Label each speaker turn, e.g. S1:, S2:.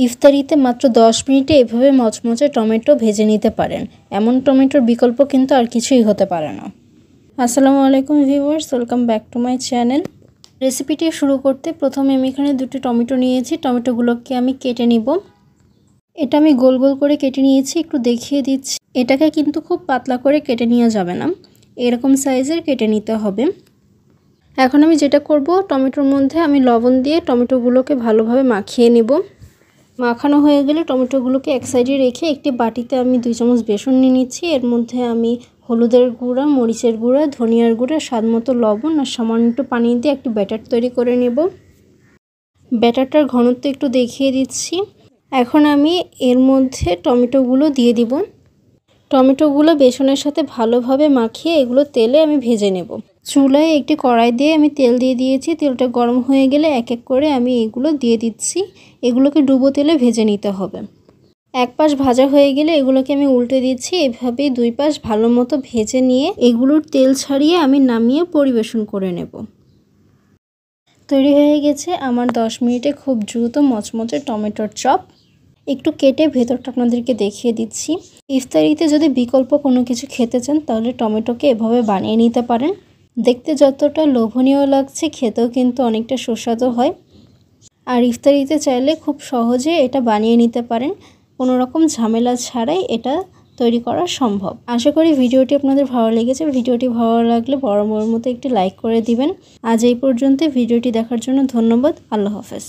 S1: ইফতারিতে মাত্র 10 মিনিটে এভাবে মচমচে টমেটো ভেজে নিতে পারেন। এমন টমেটোর বিকল্প কিন্তু আর কিছুই হতে পারে না। আসসালামু আলাইকুম viewers, welcome back to my channel. রেসিপিটি শুরু করতে প্রথমে আমি এখানে 2টি টমেটো নিয়েছি। টমেটোগুলোকে আমি কেটে নিব। এটা আমি গোল গোল করে কেটে নিয়েছি, একটু দেখিয়ে দিচ্ছি। এটাকে কিন্তু খুব পাতলা করে কেটে নেওয়া যাবে না, এরকম সাইজের কেটে নিতে হবে। এখন আমি যেটা করব, টমেটোর মধ্যে আমি লবণ দিয়ে টমেটোগুলোকে ভালোভাবে মাখিয়ে নেব। মাখানো হয়ে গেলে টমেটোগুলোকে এক সাইডে রেখে একটি বাটিতে আমি 2 চামচ বেসন নিয়ে নিচ্ছি। এর মধ্যে আমি হলুদের গুঁড়া, মরিচের গুঁড়া, ধনিয়ার গুঁড়া, স্বাদমতো লবণ আর সামান্য একটু পানি দিয়ে একটি ব্যাটার তৈরি করে নেব। ব্যাটারটার ঘনত্ব একটু দেখিয়ে দিচ্ছি। এখন আমি এর মধ্যে টমেটোগুলো দিয়ে দিব। টমেটোগুলো বেসনের সাথে ভালোভাবে মাখিয়ে এগুলো তেলে আমি ভেজে নেব। চুলায় একটি কড়াই দিয়ে আমি তেল দিয়ে দিয়েছি। তেলটা গরম হয়ে গেলে এক এক করে আমি এগুলো দিয়ে দিচ্ছি। এগুলোকে ডুবো তেলে ভেজে নিতে হবে। এক পাশ ভাজা হয়ে গেলে এগুলোকে আমি উল্টে দিচ্ছি। এভাবেই 2 পাশ ভালো মতো ভেজে নিয়ে এগুলোর তেল ছাড়িয়ে আমি নামিয়ে পরিবেশন করে নেব। তৈরি হয়ে গেছে আমার 10 মিনিটে খুব দ্রুত মচমচে টমেটোর চপ। একটু কেটে ভেতরটা আপনাদেরকে দেখিয়ে দিচ্ছি। ইফতারিতে যদি বিকল্প কোনো কিছু খেতে চান তাহলে টমেটোকে এভাবে বানিয়ে নিতে পারেন। দেখতে যতটা লোভনীয় লাগছে, খেতেও কিন্তু অনেকটা সুস্বাদু হয়। আর ইফতারিতে চাইলে খুব সহজে এটা বানিয়ে নিতে পারেন, কোনো রকম ঝামেলা ছাড়াই এটা তৈরি করা সম্ভব। আশা করি ভিডিওটি আপনাদের ভালো লেগেছে। ভিডিওটি ভালো লাগলে বরাবরের মতো একটি লাইক করে দিবেন। আজ এই পর্যন্ত। ভিডিওটি দেখার জন্য ধন্যবাদ। আল্লাহ হাফেজ।